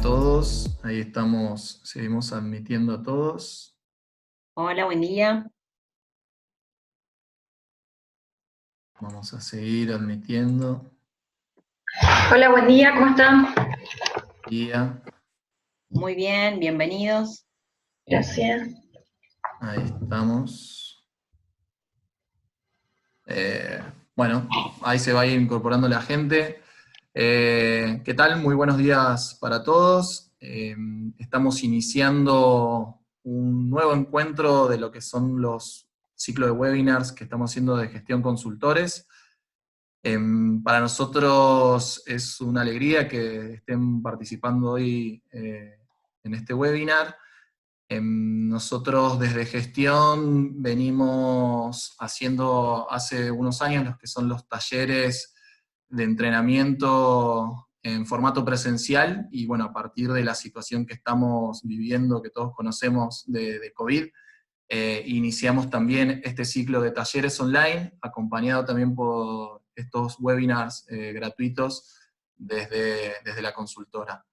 todos, ahí estamos, seguimos admitiendo a todos. Hola, buen día. Vamos a seguir admitiendo. Hola, buen día, ¿cómo están? Día, Muy bien, bienvenidos. Gracias. ahí estamos. Bueno, ahí se va a ir incorporando la gente. ¿Qué tal? Muy buenos días para todos. Estamos iniciando un nuevo encuentro de lo que son los ciclos de webinars que estamos haciendo de gestión consultores. Para nosotros es una alegría que estén participando hoy en este webinar. Nosotros desde gestión venimos haciendo hace unos años los que son los talleres de entrenamiento en formato presencial, y bueno, a partir de la situación que estamos viviendo, que todos conocemos de COVID, iniciamos también este ciclo de talleres online, acompañado también por estos webinars gratuitos desde la consultora.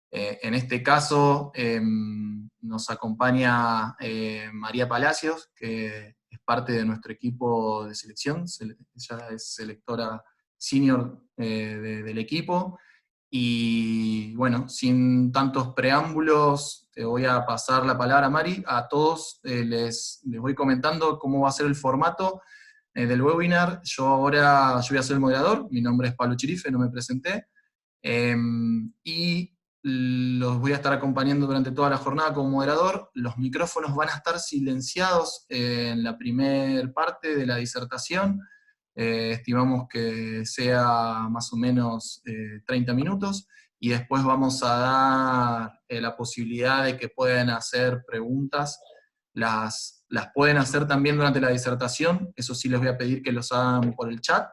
En este caso nos acompaña María Palacios, que es parte de nuestro equipo de selección. Ella es selectora senior del equipo. Y bueno, sin tantos preámbulos, te voy a pasar la palabra, Mari. A todos les voy comentando cómo va a ser el formato del webinar. Yo voy a ser el moderador. Mi nombre es Pablo Chirife, no me presenté. Y los voy a estar acompañando durante toda la jornada como moderador. Los micrófonos van a estar silenciados en la primera parte de la disertación. Estimamos que sea más o menos 30 minutos, y después vamos a dar la posibilidad de que puedan hacer preguntas. Las pueden hacer también durante la disertación, eso sí les voy a pedir que los hagan por el chat,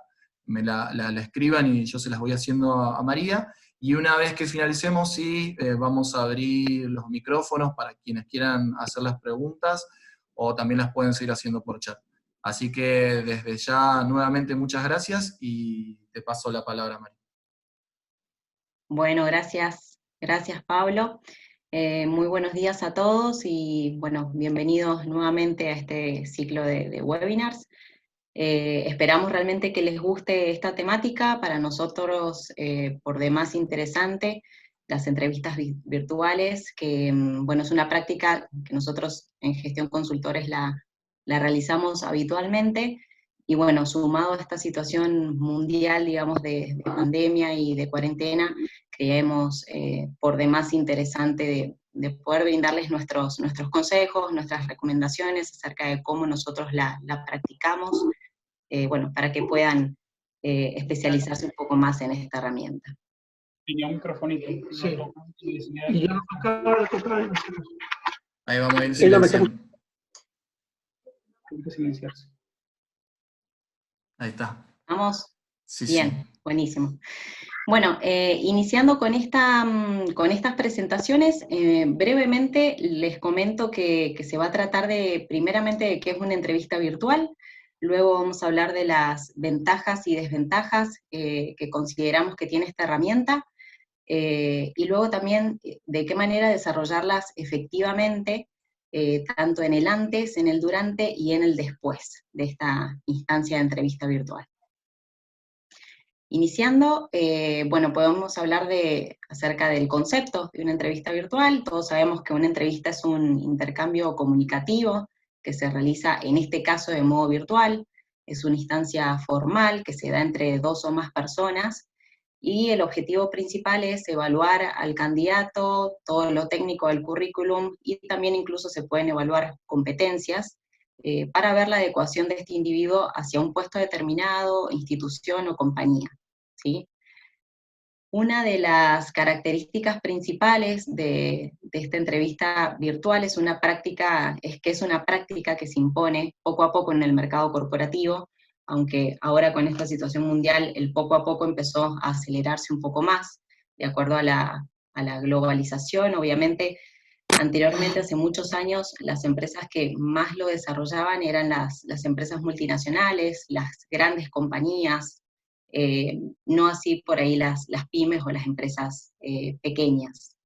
me la escriban y yo se las voy haciendo a María. Y una vez que finalicemos, sí, vamos a abrir los micrófonos para quienes quieran hacer las preguntas, o también las pueden seguir haciendo por chat. Así que desde ya, nuevamente, muchas gracias, y te paso la palabra, María. Bueno, gracias, Pablo. Muy buenos días a todos y bueno, bienvenidos nuevamente a este ciclo de webinars. Esperamos realmente que les guste esta temática. Para nosotros, por demás interesante, las entrevistas virtuales, que bueno, es una práctica que nosotros en Gestión Consultores la realizamos habitualmente. Y bueno, sumado a esta situación mundial, digamos, de pandemia y de cuarentena, creemos por demás interesante de poder brindarles nuestros consejos, nuestras recomendaciones acerca de cómo nosotros la practicamos, bueno, para que puedan especializarse un poco más en esta herramienta. Tenía un microfonito. Sí. Y yo acabo de tocar. Ahí vamos a ir silenciando. Tiene que silenciarse. Ahí está. ¿Vamos? Sí, Bien, sí. buenísimo. Bueno, iniciando con estas presentaciones, brevemente les comento que se va a tratar primeramente de qué es una entrevista virtual. Luego vamos a hablar de las ventajas y desventajas que consideramos que tiene esta herramienta, y luego también de qué manera desarrollarlas efectivamente, tanto en el antes, en el durante y en el después de esta instancia de entrevista virtual. Iniciando, bueno, podemos hablar acerca del concepto de una entrevista virtual. Todos sabemos que una entrevista es un intercambio comunicativo que se realiza, en este caso, de modo virtual. Es una instancia formal que se da entre dos o más personas, y el objetivo principal es evaluar al candidato, todo lo técnico del currículum, y también incluso se pueden evaluar competencias para ver la adecuación de este individuo hacia un puesto determinado, institución o compañía, ¿sí? Una de las características principales de esta entrevista virtual es que es una práctica que se impone poco a poco en el mercado corporativo, aunque ahora con esta situación mundial el poco a poco empezó a acelerarse un poco más, de acuerdo a la globalización. Obviamente, anteriormente, hace muchos años, las empresas que más lo desarrollaban eran las empresas multinacionales, las grandes compañías, no así por ahí las pymes o las empresas pequeñas.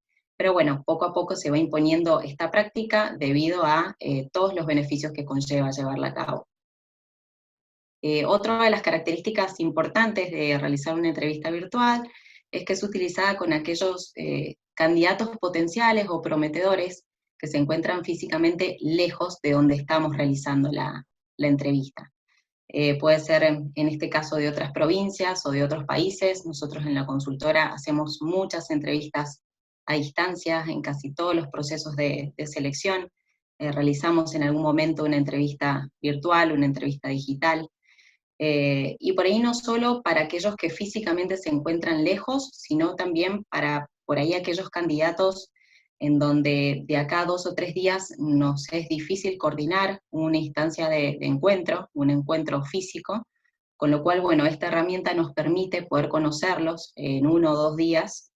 pero bueno, poco a poco se va imponiendo esta práctica debido a todos los beneficios que conlleva llevarla a cabo. Otra de las características importantes de realizar una entrevista virtual es que es utilizada con aquellos candidatos potenciales o prometedores que se encuentran físicamente lejos de donde estamos realizando la entrevista. Puede ser en este caso de otras provincias o de otros países. Nosotros en la consultora hacemos muchas entrevistas a distancia en casi todos los procesos de selección. Realizamos en algún momento una entrevista virtual, una entrevista digital, y por ahí no solo para aquellos que físicamente se encuentran lejos, sino también para por ahí aquellos candidatos en donde de acá a 2 o 3 días nos es difícil coordinar una instancia de encuentro, un encuentro físico, con lo cual, bueno, esta herramienta nos permite poder conocerlos en 1 o 2 días,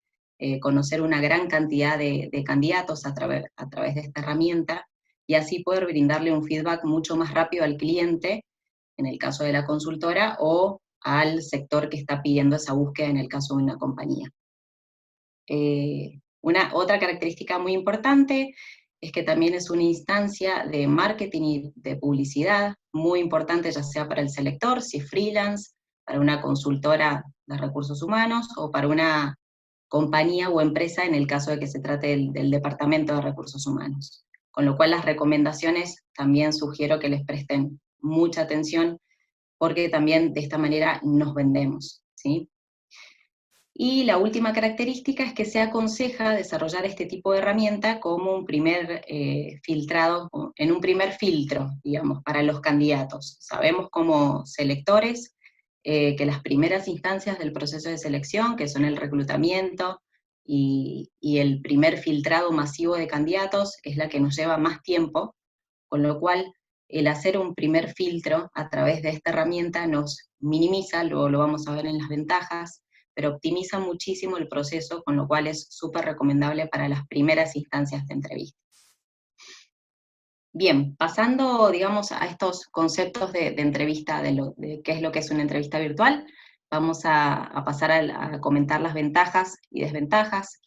conocer una gran cantidad de candidatos a través de esta herramienta, y así poder brindarle un feedback mucho más rápido al cliente, en el caso de la consultora, o al sector que está pidiendo esa búsqueda en el caso de una compañía. Otra característica muy importante es que también es una instancia de marketing y de publicidad muy importante, ya sea para el selector, si es freelance, para una consultora de recursos humanos, o para una compañía o empresa en el caso de que se trate del departamento de recursos humanos. Con lo cual las recomendaciones también sugiero que les presten mucha atención, porque también de esta manera nos vendemos, ¿sí? Y la última característica es que se aconseja desarrollar este tipo de herramienta como un primer filtrado, en un primer filtro, digamos, para los candidatos. Sabemos como selectores que las primeras instancias del proceso de selección, que son el reclutamiento y el primer filtrado masivo de candidatos, es la que nos lleva más tiempo, con lo cual el hacer un primer filtro a través de esta herramienta nos minimiza, luego lo vamos a ver en las ventajas, pero optimiza muchísimo el proceso, con lo cual es súper recomendable para las primeras instancias de entrevista. Bien, pasando, digamos, a estos conceptos de entrevista, de qué es lo que es una entrevista virtual, vamos a pasar a comentar las ventajas y desventajas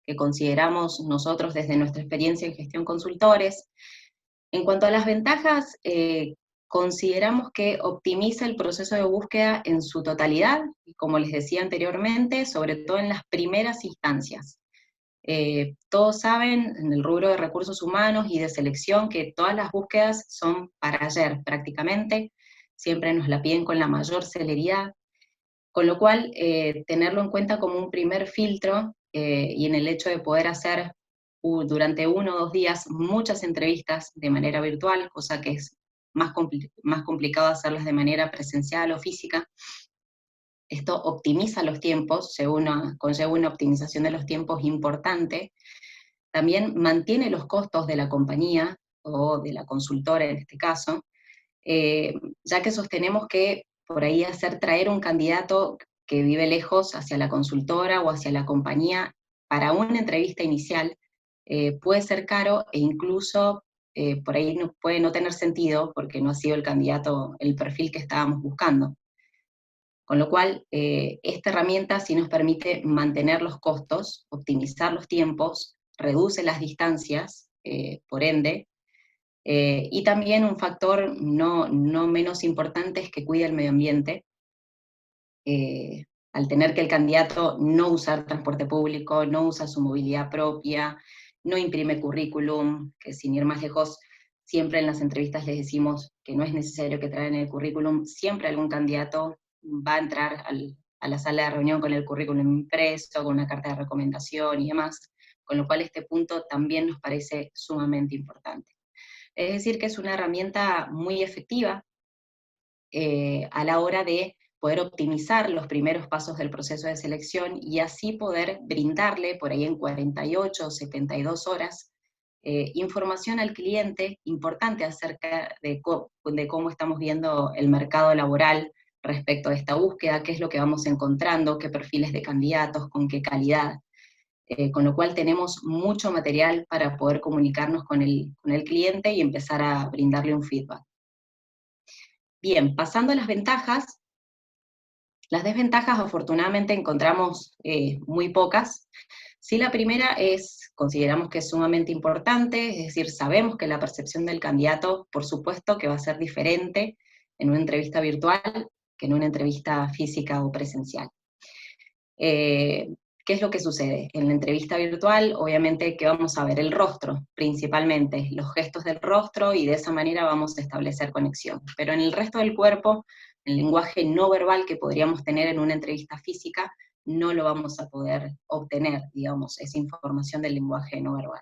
que consideramos nosotros desde nuestra experiencia en gestión consultores. En cuanto a las ventajas, consideramos que optimiza el proceso de búsqueda en su totalidad, y como les decía anteriormente, sobre todo en las primeras instancias. Todos saben, en el rubro de recursos humanos y de selección, que todas las búsquedas son para ayer prácticamente, siempre nos la piden con la mayor celeridad, con lo cual tenerlo en cuenta como un primer filtro, y en el hecho de poder hacer durante 1 o 2 días muchas entrevistas de manera virtual, cosa que es más complicado hacerlas de manera presencial o física. Esto optimiza los tiempos, conlleva una optimización de los tiempos importante. También mantiene los costos de la compañía o de la consultora en este caso, ya que sostenemos que por ahí traer un candidato que vive lejos hacia la consultora o hacia la compañía para una entrevista inicial puede ser caro, e incluso por ahí puede no tener sentido porque no ha sido el candidato el perfil que estábamos buscando. Con lo cual, esta herramienta sí nos permite mantener los costos, optimizar los tiempos, reduce las distancias, por ende, y también un factor no menos importante es que cuida el medio ambiente, al tener que el candidato no usar transporte público, no usa su movilidad propia, no imprime currículum, que sin ir más lejos, siempre en las entrevistas les decimos que no es necesario que traigan el currículum, siempre algún candidato va a entrar a la sala de reunión con el currículum impreso, con una carta de recomendación y demás, con lo cual este punto también nos parece sumamente importante. Es decir, que es una herramienta muy efectiva a la hora de poder optimizar los primeros pasos del proceso de selección y así poder brindarle, por ahí en 48 o 72 horas, información al cliente importante acerca de cómo estamos viendo el mercado laboral respecto a esta búsqueda, qué es lo que vamos encontrando, qué perfiles de candidatos, con qué calidad. Con lo cual tenemos mucho material para poder comunicarnos con el cliente y empezar a brindarle un feedback. Bien, pasando a las ventajas. Las desventajas afortunadamente encontramos muy pocas, Sí, la primera consideramos que es sumamente importante, es decir, sabemos que la percepción del candidato, por supuesto que va a ser diferente en una entrevista virtual que en una entrevista física o presencial. ¿Qué es lo que sucede? En la entrevista virtual, obviamente que vamos a ver el rostro, principalmente, los gestos del rostro, y de esa manera vamos a establecer conexión. Pero en el resto del cuerpo, el lenguaje no verbal que podríamos tener en una entrevista física, no lo vamos a poder obtener, digamos, esa información del lenguaje no verbal.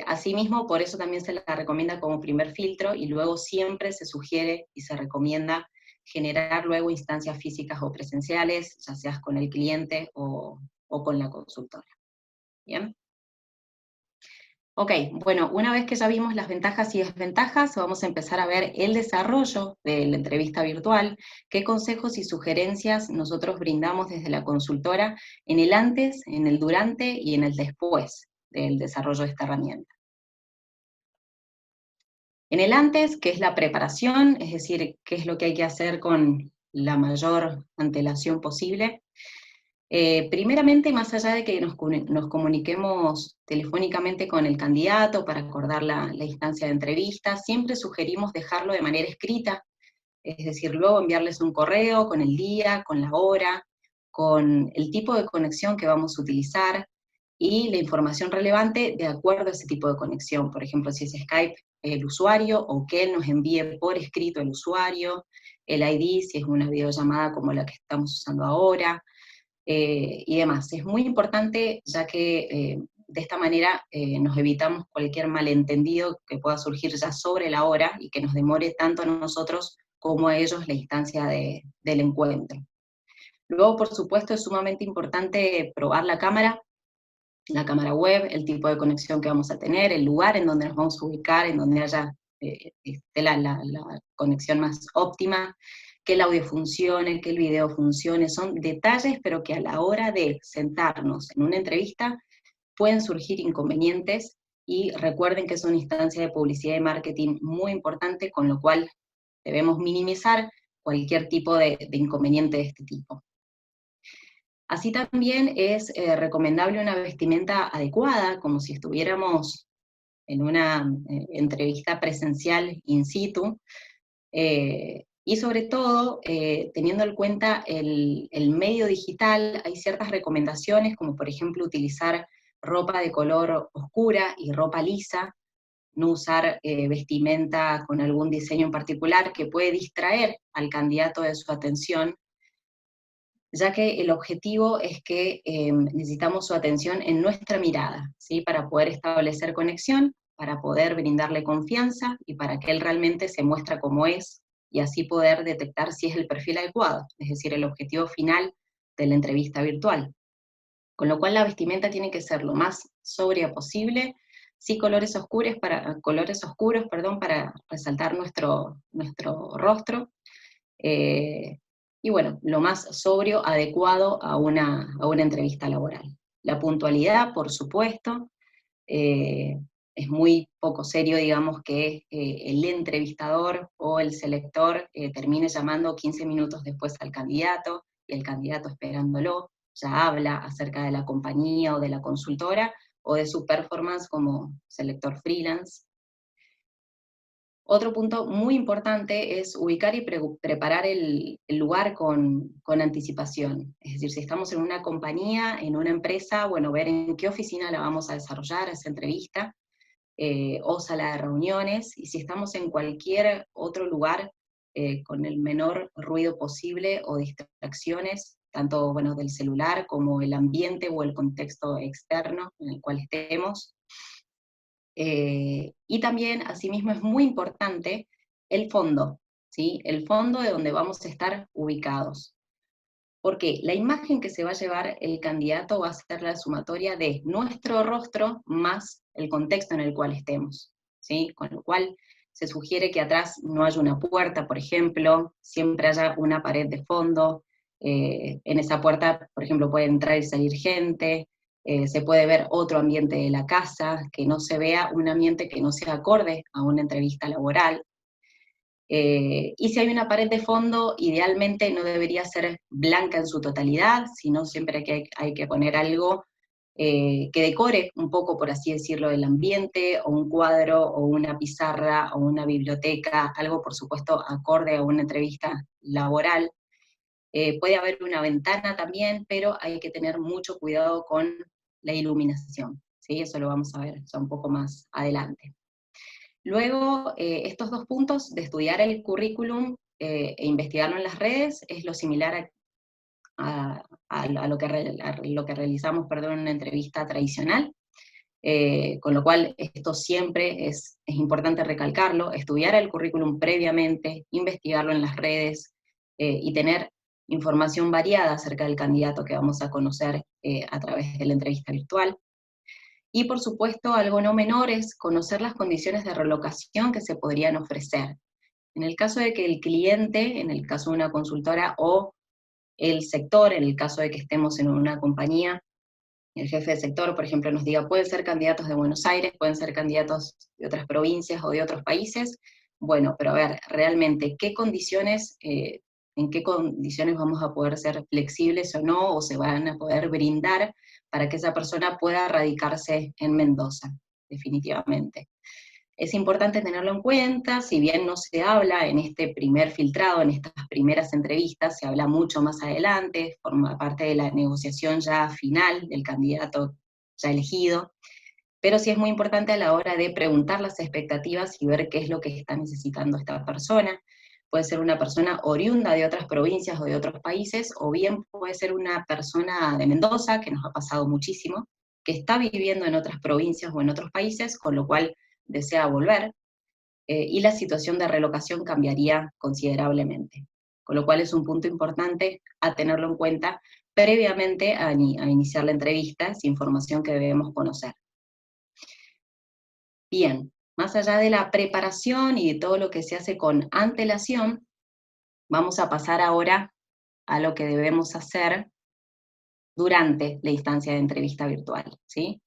Asimismo, por eso también se la recomienda como primer filtro, y luego siempre se sugiere y se recomienda generar luego instancias físicas o presenciales, ya seas con el cliente o con la consultora. ¿Bien? Ok, bueno, una vez que ya vimos las ventajas y desventajas, vamos a empezar a ver el desarrollo de la entrevista virtual, qué consejos y sugerencias nosotros brindamos desde la consultora en el antes, en el durante y en el después del desarrollo de esta herramienta. En el antes, que es la preparación, es decir, qué es lo que hay que hacer con la mayor antelación posible. Primeramente, más allá de que nos comuniquemos telefónicamente con el candidato para acordar la instancia de entrevista, siempre sugerimos dejarlo de manera escrita, es decir, luego enviarles un correo con el día, con la hora, con el tipo de conexión que vamos a utilizar, y la información relevante de acuerdo a ese tipo de conexión. Por ejemplo, si es Skype, el usuario, o que él nos envíe por escrito el usuario, el ID, si es una videollamada como la que estamos usando ahora, y demás. Es muy importante, ya que de esta manera nos evitamos cualquier malentendido que pueda surgir ya sobre la hora, y que nos demore tanto a nosotros como a ellos la instancia del encuentro. Luego, por supuesto, es sumamente importante probar la cámara web, el tipo de conexión que vamos a tener, el lugar en donde nos vamos a ubicar, en donde haya esté la conexión más óptima, que el audio funcione, que el video funcione. Son detalles, pero que a la hora de sentarnos en una entrevista pueden surgir inconvenientes, y recuerden que es una instancia de publicidad y marketing muy importante, con lo cual debemos minimizar cualquier tipo de inconveniente de este tipo. Así también es recomendable una vestimenta adecuada, como si estuviéramos en una entrevista presencial in situ, y sobre todo, teniendo en cuenta el medio digital, hay ciertas recomendaciones, como por ejemplo utilizar ropa de color oscura y ropa lisa, no usar vestimenta con algún diseño en particular que puede distraer al candidato de su atención, ya que el objetivo es que necesitamos su atención en nuestra mirada, ¿sí? Para poder establecer conexión, para poder brindarle confianza, y para que él realmente se muestre como es, y así poder detectar si es el perfil adecuado, es decir, el objetivo final de la entrevista virtual. Con lo cual la vestimenta tiene que ser lo más sobria posible, sí colores oscuros para resaltar nuestro rostro, y bueno, lo más sobrio, adecuado a una entrevista laboral. La puntualidad, por supuesto, es muy poco serio, digamos, que el entrevistador o el selector termine llamando 15 minutos después al candidato, y el candidato esperándolo, ya habla acerca de la compañía o de la consultora, o de su performance como selector freelance. Otro punto muy importante es ubicar y preparar el lugar con anticipación. Es decir, si estamos en una compañía, en una empresa, bueno, ver en qué oficina la vamos a desarrollar esa entrevista, o sala de reuniones, y si estamos en cualquier otro lugar, con el menor ruido posible o distracciones, tanto bueno, del celular como el ambiente o el contexto externo en el cual estemos. Y también, asimismo, es muy importante el fondo, ¿sí? El fondo de donde vamos a estar ubicados. Porque la imagen que se va a llevar el candidato va a ser la sumatoria de nuestro rostro más el contexto en el cual estemos, ¿sí? Con lo cual se sugiere que atrás no haya una puerta, por ejemplo, siempre haya una pared de fondo. En esa puerta, por ejemplo, puede entrar y salir gente. Se puede ver otro ambiente de la casa, que no se vea un ambiente que no sea acorde a una entrevista laboral. Y si hay una pared de fondo, idealmente no debería ser blanca en su totalidad, sino siempre que hay que poner algo que decore un poco, por así decirlo, el ambiente, o un cuadro, o una pizarra, o una biblioteca, algo por supuesto acorde a una entrevista laboral. Puede haber una ventana también, pero hay que tener mucho cuidado con la iluminación, ¿sí? Eso lo vamos a ver ya un poco más adelante. Luego, estos dos puntos de estudiar el currículum e investigarlo en las redes es lo similar a lo que realizamos, perdón, en una entrevista tradicional, con lo cual esto siempre es importante recalcarlo, estudiar el currículum previamente, investigarlo en las redes y tener información variada acerca del candidato que vamos a conocer a través de la entrevista virtual. Y por supuesto, algo no menor es conocer las condiciones de relocación que se podrían ofrecer. En el caso de que el cliente, en el caso de una consultora, o el sector, en el caso de que estemos en una compañía, el jefe de sector, por ejemplo, nos diga, pueden ser candidatos de Buenos Aires, pueden ser candidatos de otras provincias o de otros países. Bueno, pero a ver, realmente, en qué condiciones vamos a poder ser flexibles o no, o se van a poder brindar para que esa persona pueda radicarse en Mendoza, definitivamente. Es importante tenerlo en cuenta, si bien no se habla en este primer filtrado, en estas primeras entrevistas, se habla mucho más adelante, forma parte de la negociación ya final del candidato ya elegido, pero sí es muy importante a la hora de preguntar las expectativas y ver qué es lo que está necesitando esta persona. Puede ser una persona oriunda de otras provincias o de otros países, o bien puede ser una persona de Mendoza, que nos ha pasado muchísimo, que está viviendo en otras provincias o en otros países, con lo cual desea volver, y la situación de relocación cambiaría considerablemente. Con lo cual es un punto importante a tenerlo en cuenta previamente a iniciar la entrevista, es información que debemos conocer. Bien, más allá de la preparación y de todo lo que se hace con antelación, vamos a pasar ahora a lo que debemos hacer durante la instancia de entrevista virtual, ¿sí?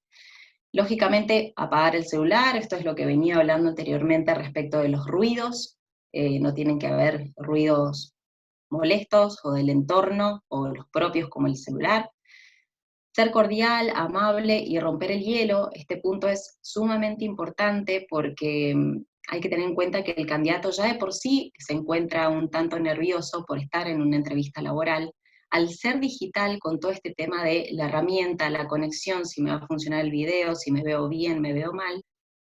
Lógicamente, apagar el celular, esto es lo que venía hablando anteriormente respecto de los ruidos, no tienen que haber ruidos molestos o del entorno o los propios como el celular. Ser cordial, amable y romper el hielo, este punto es sumamente importante porque hay que tener en cuenta que el candidato ya de por sí se encuentra un tanto nervioso por estar en una entrevista laboral. Al ser digital, con todo este tema de la herramienta, la conexión, si me va a funcionar el video, si me veo bien, me veo mal,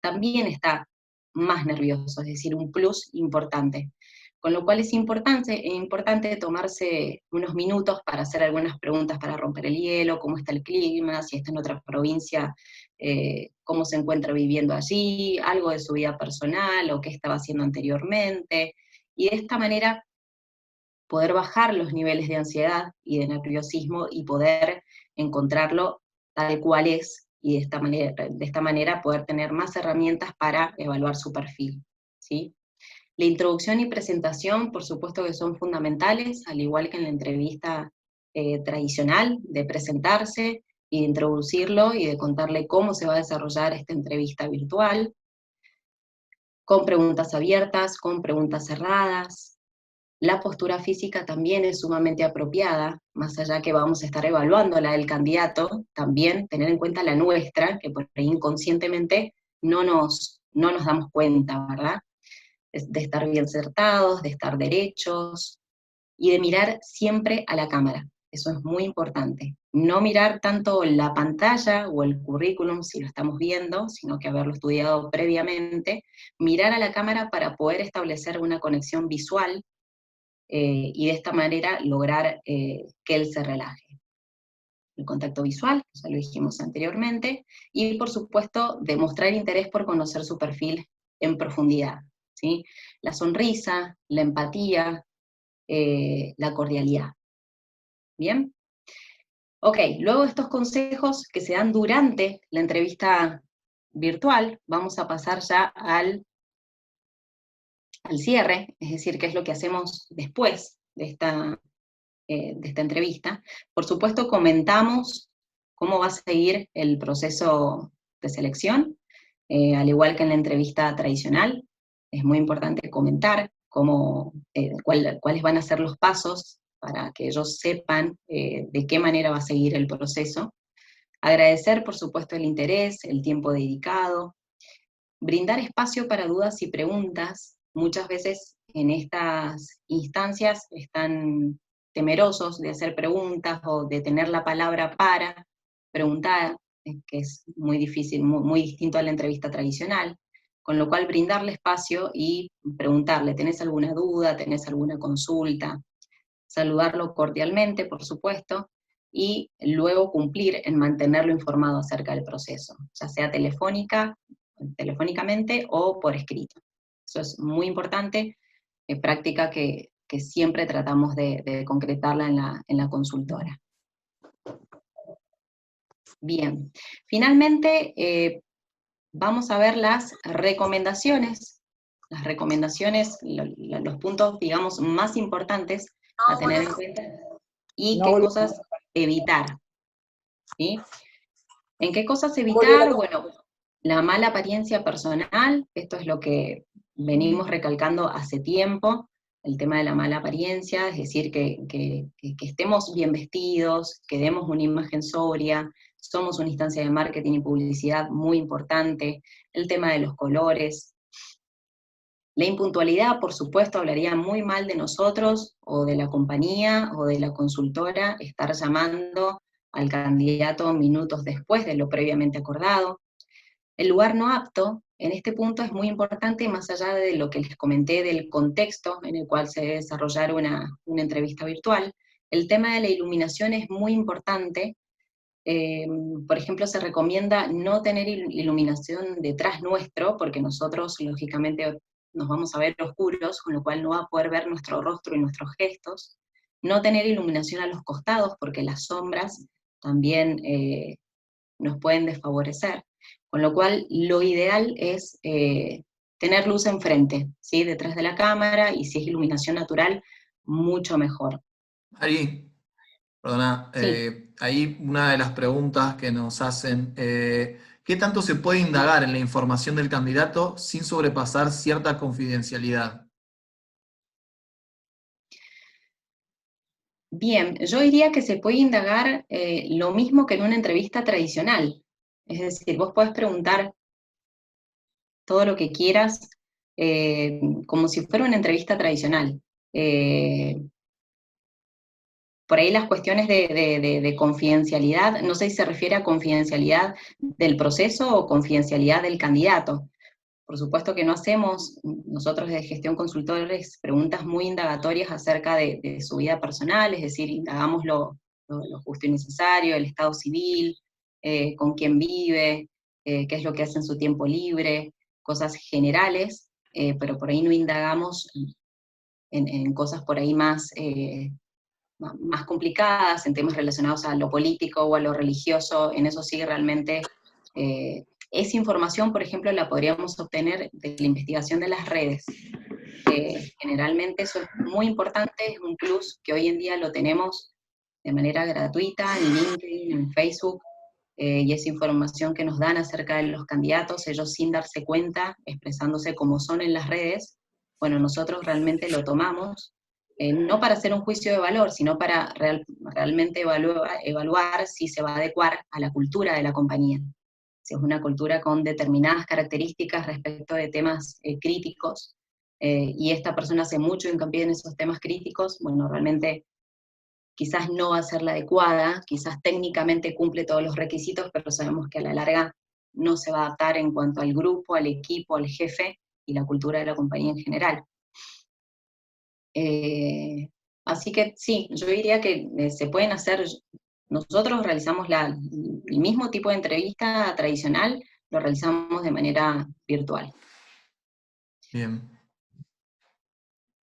también está más nervioso, es decir, un plus importante. Con lo cual es importante tomarse unos minutos para hacer algunas preguntas para romper el hielo, cómo está el clima, si está en otra provincia, cómo se encuentra viviendo allí, algo de su vida personal o qué estaba haciendo anteriormente, y de esta manera poder bajar los niveles de ansiedad y de nerviosismo y poder encontrarlo tal cual es, y de esta manera poder tener más herramientas para evaluar su perfil, ¿sí? La introducción y presentación, por supuesto que son fundamentales, al igual que en la entrevista tradicional, de presentarse y de introducirlo y de contarle cómo se va a desarrollar esta entrevista virtual, con preguntas abiertas, con preguntas cerradas. La postura física también es sumamente apropiada, más allá que vamos a estar evaluando la del candidato, también tener en cuenta la nuestra, que por ahí inconscientemente no nos damos cuenta, ¿verdad? De estar bien sentados, de estar derechos, y de mirar siempre a la cámara. Eso es muy importante. No mirar tanto la pantalla o el currículum si lo estamos viendo, sino que haberlo estudiado previamente, mirar a la cámara para poder establecer una conexión visual y de esta manera lograr que él se relaje. El contacto visual, ya lo dijimos anteriormente, y por supuesto demostrar interés por conocer su perfil en profundidad, ¿sí? La sonrisa, la empatía, la cordialidad. ¿Bien? Ok, luego de estos consejos que se dan durante la entrevista virtual, vamos a pasar ya al cierre, es decir, qué es lo que hacemos después de esta entrevista. Por supuesto, comentamos cómo va a seguir el proceso de selección, al igual que en la entrevista tradicional. Es muy importante comentar cuáles van a ser los pasos para que ellos sepan de qué manera va a seguir el proceso. Agradecer, por supuesto, el interés, el tiempo dedicado, brindar espacio para dudas y preguntas. Muchas veces en estas instancias están temerosos de hacer preguntas o de tener la palabra para preguntar, que es muy difícil, muy distinto a la entrevista tradicional, con lo cual brindarle espacio y preguntarle, ¿tenés alguna duda? ¿Tenés alguna consulta? Saludarlo cordialmente, por supuesto, y luego cumplir en mantenerlo informado acerca del proceso, ya sea telefónicamente o por escrito. Eso es muy importante, práctica que siempre tratamos de concretarla en la consultora. Bien, finalmente vamos a ver las recomendaciones. Las recomendaciones, los puntos, digamos, más importantes a tener en cuenta y qué cosas evitar. ¿Sí? ¿En qué cosas evitar? Bueno, la mala apariencia personal, esto es lo que venimos recalcando hace tiempo, el tema de la mala apariencia, es decir, que estemos bien vestidos, que demos una imagen sobria, somos una instancia de marketing y publicidad muy importante, el tema de los colores. La impuntualidad, por supuesto, hablaría muy mal de nosotros, o de la compañía, o de la consultora, estar llamando al candidato minutos después de lo previamente acordado. El lugar no apto, en este punto es muy importante, más allá de lo que les comenté del contexto en el cual se debe desarrollar una entrevista virtual, el tema de la iluminación es muy importante. Por ejemplo, se recomienda no tener iluminación detrás nuestro, porque nosotros, lógicamente, nos vamos a ver oscuros, con lo cual no va a poder ver nuestro rostro y nuestros gestos. No tener iluminación a los costados, porque las sombras también nos pueden desfavorecer. Con lo cual, lo ideal es tener luz enfrente, ¿sí? Detrás de la cámara, y si es iluminación natural, mucho mejor. Ari, perdona, Sí. ahí una de las preguntas que nos hacen, ¿qué tanto se puede indagar en la información del candidato sin sobrepasar cierta confidencialidad? Bien, yo diría que se puede indagar lo mismo que en una entrevista tradicional. Es decir, vos podés preguntar todo lo que quieras como si fuera una entrevista tradicional. Por ahí las cuestiones de confidencialidad, no sé si se refiere a confidencialidad del proceso o confidencialidad del candidato. Por supuesto que no hacemos, nosotros de gestión consultores, preguntas muy indagatorias acerca de su vida personal, es decir, indagamos lo justo y necesario, el estado civil, con quién vive, qué es lo que hace en su tiempo libre, cosas generales, pero por ahí no indagamos en cosas por ahí más complicadas, en temas relacionados a lo político o a lo religioso. En eso sí realmente esa información, por ejemplo, la podríamos obtener de la investigación de las redes. Generalmente eso es muy importante, es un plus que hoy en día lo tenemos de manera gratuita en LinkedIn, en Facebook, y esa información que nos dan acerca de los candidatos, ellos sin darse cuenta, expresándose como son en las redes, bueno, nosotros realmente lo tomamos, no para hacer un juicio de valor, sino para realmente evaluar si se va a adecuar a la cultura de la compañía. Si es una cultura con determinadas características respecto de temas críticos, y esta persona hace mucho hincapié en esos temas críticos, bueno, realmente quizás no va a ser la adecuada, quizás técnicamente cumple todos los requisitos, pero sabemos que a la larga no se va a adaptar en cuanto al grupo, al equipo, al jefe y la cultura de la compañía en general. Así que sí, yo diría que se pueden hacer, nosotros realizamos el mismo tipo de entrevista tradicional, lo realizamos de manera virtual. Bien.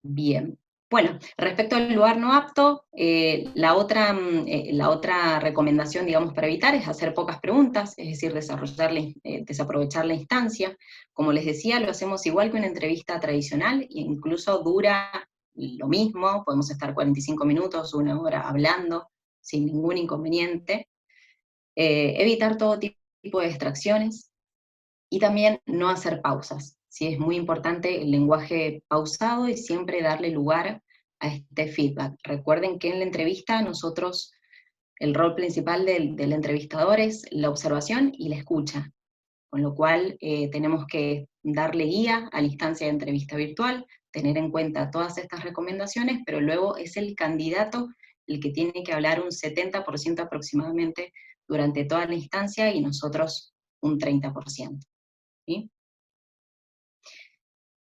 Bien. Bueno, respecto al lugar no apto, la otra recomendación, digamos, para evitar es hacer pocas preguntas, es decir, desaprovechar la instancia. Como les decía, lo hacemos igual que una entrevista tradicional, e incluso dura lo mismo, podemos estar 45 minutos, una hora hablando, sin ningún inconveniente. Evitar todo tipo de distracciones, y también no hacer pausas. ¿Sí? Es muy importante el lenguaje pausado y siempre darle lugar a este feedback. Recuerden que en la entrevista nosotros el rol principal del entrevistador es la observación y la escucha, con lo cual tenemos que darle guía a la instancia de entrevista virtual, tener en cuenta todas estas recomendaciones, pero luego es el candidato el que tiene que hablar un 70% aproximadamente durante toda la instancia y nosotros un 30%. ¿Sí?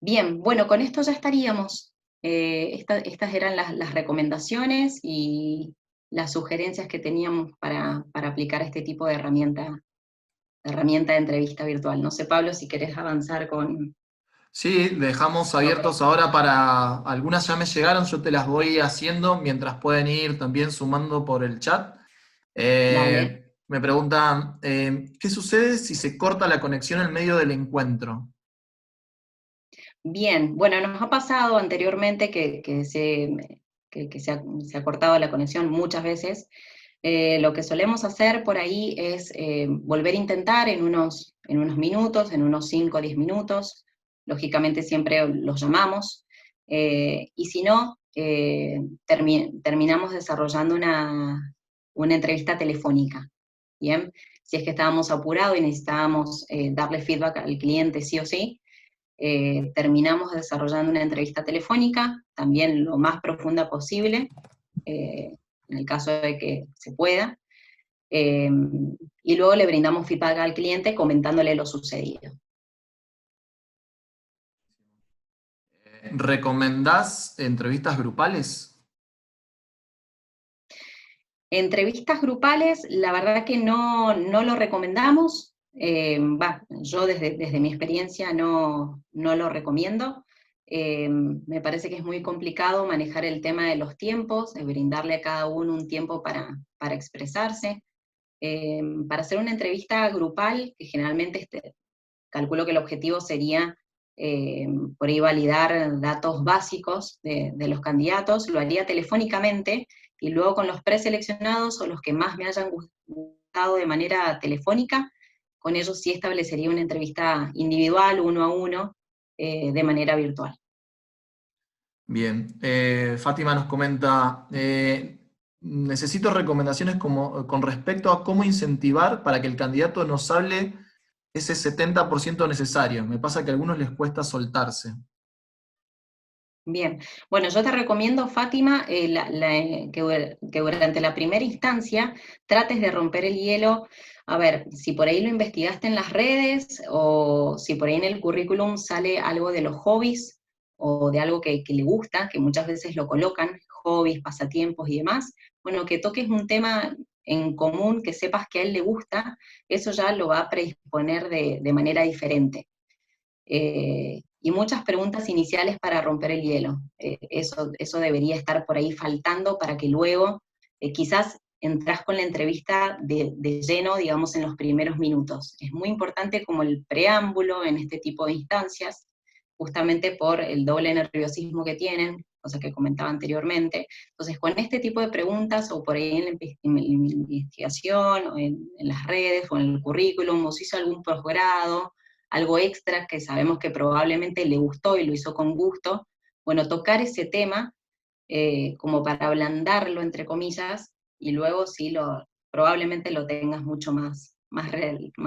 Bien, bueno, con esto ya estaríamos. Estas eran las recomendaciones y las sugerencias que teníamos para aplicar este tipo de herramienta de entrevista virtual. No sé, Pablo, si querés avanzar con... Sí, dejamos abiertos ahora para, algunas ya me llegaron, yo te las voy haciendo mientras pueden ir también sumando por el chat. Dale. Me preguntan, ¿qué sucede si se corta la conexión en medio del encuentro? Bien, bueno, nos ha pasado anteriormente que se ha cortado la conexión muchas veces. Lo que solemos hacer por ahí es volver a intentar en unos minutos, en unos 5 o 10 minutos. Lógicamente siempre los llamamos. Y si no, terminamos desarrollando una entrevista telefónica. Bien, si es que estábamos apurados y necesitábamos darle feedback al cliente sí o sí, terminamos desarrollando una entrevista telefónica, también lo más profunda posible, en el caso de que se pueda, y luego le brindamos feedback al cliente comentándole lo sucedido. ¿Recomendás entrevistas grupales? Entrevistas grupales, la verdad que no lo recomendamos. Yo desde mi experiencia no lo recomiendo. Me parece que es muy complicado manejar el tema de los tiempos, de brindarle a cada uno un tiempo para expresarse. Para hacer una entrevista grupal, que generalmente calculo que el objetivo sería por ahí validar datos básicos de los candidatos, lo haría telefónicamente, y luego con los preseleccionados o los que más me hayan gustado de manera telefónica, con ellos sí establecería una entrevista individual, uno a uno, de manera virtual. Bien, Fátima nos comenta, necesito recomendaciones con respecto a cómo incentivar para que el candidato nos hable ese 70% necesario. Me pasa que a algunos les cuesta soltarse. Bien, bueno, yo te recomiendo, Fátima, que durante la primera instancia trates de romper el hielo. A ver, si por ahí lo investigaste en las redes o si por ahí en el currículum sale algo de los hobbies o de algo que le gusta, que muchas veces lo colocan, hobbies, pasatiempos y demás, bueno, que toques un tema en común, que sepas que a él le gusta, eso ya lo va a predisponer de manera diferente. Y muchas preguntas iniciales para romper el hielo. Eso debería estar por ahí faltando para que luego quizás entras con la entrevista de lleno, digamos, en los primeros minutos. Es muy importante como el preámbulo en este tipo de instancias, justamente por el doble nerviosismo que tienen, cosa que comentaba anteriormente. Entonces, con este tipo de preguntas, o por ahí en la investigación, o en las redes, o en el currículum, o si hizo algún posgrado, algo extra que sabemos que probablemente le gustó y lo hizo con gusto, bueno, tocar ese tema como para ablandarlo, entre comillas, y luego sí probablemente lo tengas mucho más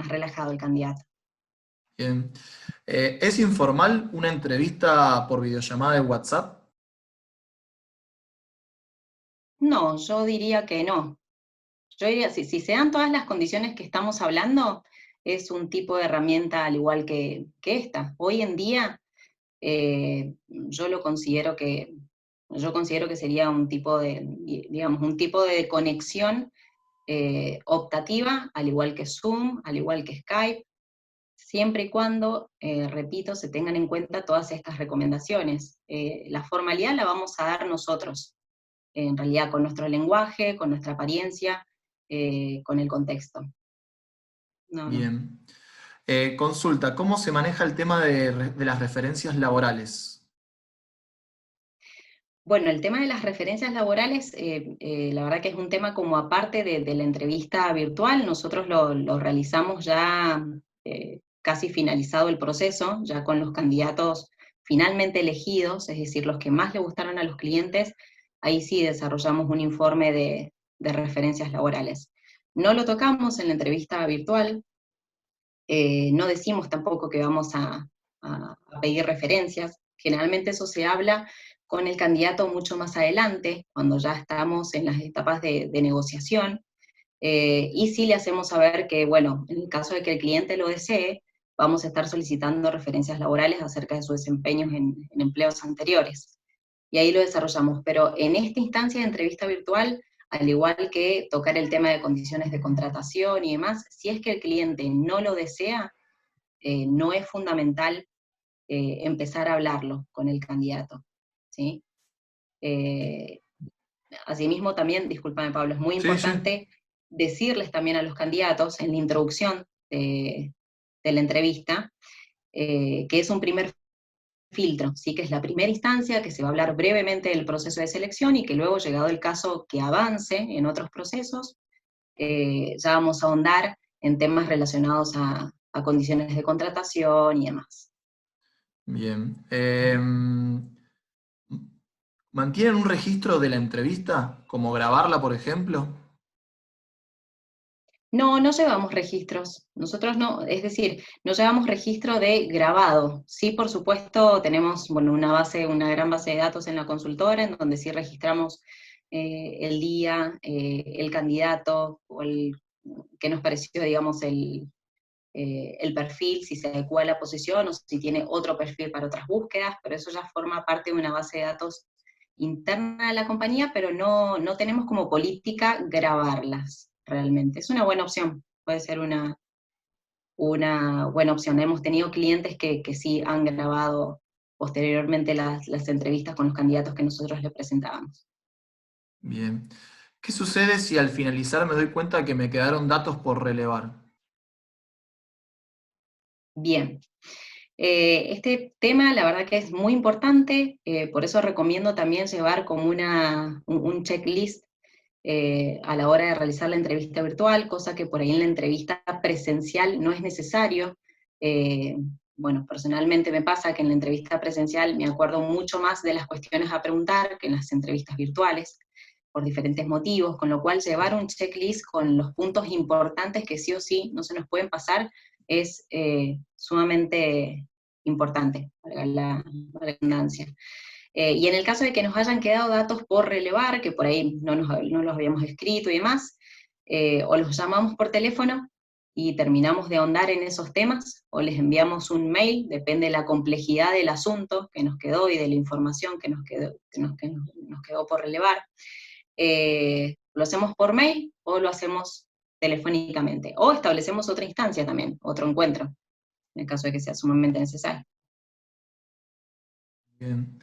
relajado el candidato. Bien. ¿Es informal una entrevista por videollamada de WhatsApp? No, yo diría que no. Yo diría, si se dan todas las condiciones que estamos hablando, es un tipo de herramienta al igual que esta. Hoy en día, yo considero que sería un tipo digamos, un tipo de conexión optativa, al igual que Zoom, al igual que Skype, siempre y cuando, repito, se tengan en cuenta todas estas recomendaciones. La formalidad la vamos a dar nosotros, en realidad con nuestro lenguaje, con nuestra apariencia, con el contexto. No. Bien. Consulta, ¿cómo se maneja el tema de las referencias laborales? Bueno, el tema de las referencias laborales, la verdad que es un tema como aparte de la entrevista virtual. Nosotros lo realizamos ya casi finalizado el proceso, ya con los candidatos finalmente elegidos, es decir, los que más le gustaron a los clientes. Ahí sí desarrollamos un informe de de referencias laborales. No lo tocamos en la entrevista virtual, no decimos tampoco que vamos a pedir referencias, generalmente eso se habla con el candidato mucho más adelante, cuando ya estamos en las etapas de negociación, y sí le hacemos saber que, bueno, en el caso de que el cliente lo desee, vamos a estar solicitando referencias laborales acerca de sus desempeños en empleos anteriores. Y ahí lo desarrollamos, pero en esta instancia de entrevista virtual, al igual que tocar el tema de condiciones de contratación y demás, si es que el cliente no lo desea, no es fundamental empezar a hablarlo con el candidato, ¿sí? Asimismo también, discúlpame Pablo, es muy Sí, sí. importante decirles también a los candidatos en la introducción de la entrevista, que es un primer filtro, ¿sí? Que es la primera instancia, que se va a hablar brevemente del proceso de selección y que luego, llegado el caso que avance en otros procesos, ya vamos a ahondar en temas relacionados a condiciones de contratación y demás. Bien. ¿Mantienen un registro de la entrevista? ¿Como grabarla, por ejemplo? No, no llevamos registros. Nosotros no, es decir, no llevamos registro de grabado. Sí, por supuesto, tenemos, bueno, una gran base de datos en la consultora, en donde sí registramos el día, el candidato, o qué nos pareció, digamos, el perfil, si se adecua a la posición, o si tiene otro perfil para otras búsquedas, pero eso ya forma parte de una base de datos interna de la compañía, pero no tenemos como política grabarlas realmente. Es una buena opción, puede ser una buena opción. Hemos tenido clientes que sí han grabado posteriormente las entrevistas con los candidatos que nosotros les presentábamos. Bien. ¿Qué sucede si al finalizar me doy cuenta que me quedaron datos por relevar? Bien. Este tema, la verdad que es muy importante, por eso recomiendo también llevar como un checklist a la hora de realizar la entrevista virtual, cosa que por ahí en la entrevista presencial no es necesario. Eh, bueno, personalmente me pasa que en la entrevista presencial me acuerdo mucho más de las cuestiones a preguntar que en las entrevistas virtuales, por diferentes motivos, con lo cual llevar un checklist con los puntos importantes que sí o sí no se nos pueden pasar es sumamente importante, para la redundancia. Y en el caso de que nos hayan quedado datos por relevar, que por ahí no los habíamos escrito y demás, o los llamamos por teléfono y terminamos de ahondar en esos temas, o les enviamos un mail, depende de la complejidad del asunto que nos quedó y de la información que nos quedó por relevar. Lo hacemos por mail o lo hacemos telefónicamente, o establecemos otra instancia también, otro encuentro, en el caso de que sea sumamente necesario. Bien.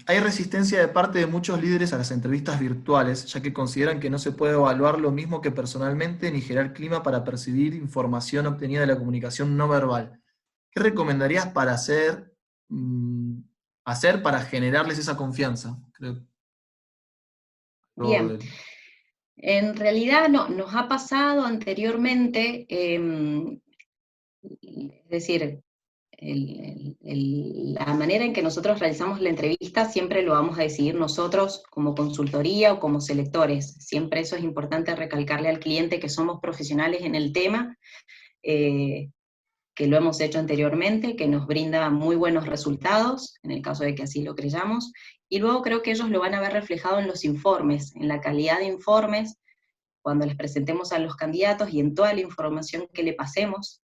Hay resistencia de parte de muchos líderes a las entrevistas virtuales, ya que consideran que no se puede evaluar lo mismo que personalmente ni generar clima para percibir información obtenida de la comunicación no verbal. ¿Qué recomendarías para hacer para generarles esa confianza? Creo Bien, que en realidad no, nos ha pasado anteriormente, es decir, la manera en que nosotros realizamos la entrevista siempre lo vamos a decidir nosotros como consultoría o como selectores. Siempre eso es importante recalcarle al cliente que somos profesionales en el tema, que lo hemos hecho anteriormente, que nos brinda muy buenos resultados, en el caso de que así lo creyamos, y luego creo que ellos lo van a ver reflejado en los informes, en la calidad de informes, cuando les presentemos a los candidatos y en toda la información que le pasemos,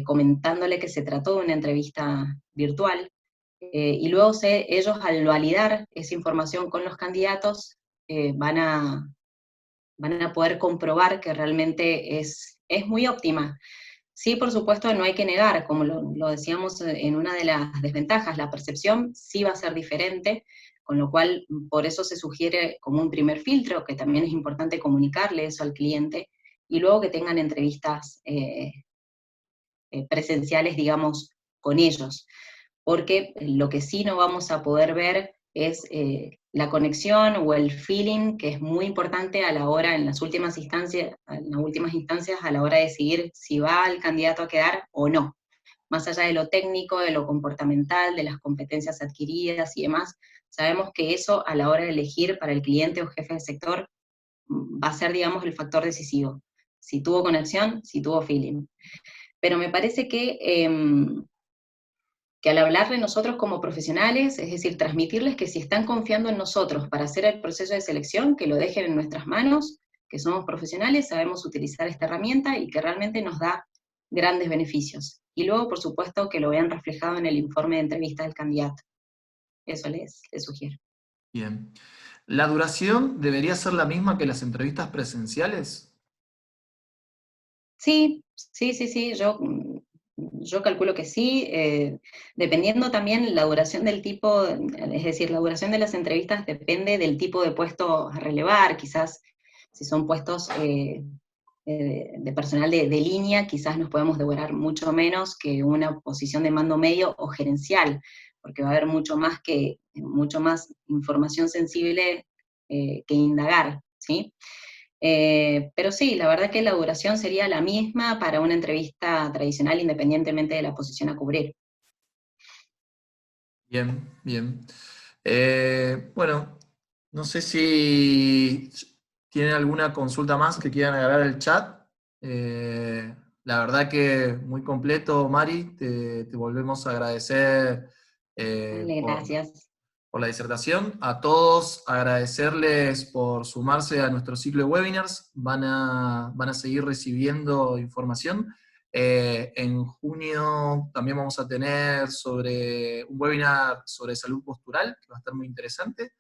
comentándole que se trató de una entrevista virtual, y luego ellos al validar esa información con los candidatos van a poder comprobar que realmente es muy óptima. Sí, por supuesto, no hay que negar, como lo decíamos en una de las desventajas, la percepción sí va a ser diferente, con lo cual por eso se sugiere como un primer filtro, que también es importante comunicarle eso al cliente, y luego que tengan entrevistas presenciales, digamos, con ellos. Porque lo que sí no vamos a poder ver es la conexión o el feeling, que es muy importante a la hora, en las últimas instancias, a la hora de decidir si va el candidato a quedar o no. Más allá de lo técnico, de lo comportamental, de las competencias adquiridas y demás, sabemos que eso a la hora de elegir para el cliente o jefe de sector va a ser, digamos, el factor decisivo. Si tuvo conexión, si tuvo feeling. Pero me parece que al hablar de nosotros como profesionales, es decir, transmitirles que si están confiando en nosotros para hacer el proceso de selección, que lo dejen en nuestras manos, que somos profesionales, sabemos utilizar esta herramienta y que realmente nos da grandes beneficios. Y luego, por supuesto, que lo vean reflejado en el informe de entrevista del candidato. Eso les sugiero. Bien. ¿La duración debería ser la misma que las entrevistas presenciales? Sí, yo calculo que sí, dependiendo también la duración del tipo, es decir, la duración de las entrevistas depende del tipo de puesto a relevar, quizás si son puestos de personal de línea, quizás nos podemos demorar mucho menos que una posición de mando medio o gerencial, porque va a haber mucho más información sensible que indagar, ¿sí? Pero sí, la verdad que la duración sería la misma para una entrevista tradicional independientemente de la posición a cubrir. Bien, bien. Bueno, no sé si tienen alguna consulta más que quieran agregar al chat. La verdad que muy completo, Mari. Te volvemos a agradecer Vale, gracias. por la disertación. A todos agradecerles por sumarse a nuestro ciclo de webinars. Van a seguir recibiendo información. En junio también vamos a tener un webinar sobre salud postural, que va a estar muy interesante.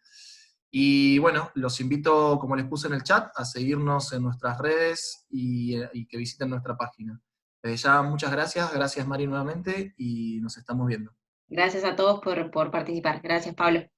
Y bueno, los invito, como les puse en el chat, a seguirnos en nuestras redes y que visiten nuestra página. Desde ya, muchas gracias Mari nuevamente, y nos estamos viendo. Gracias a todos por participar. Gracias, Pablo.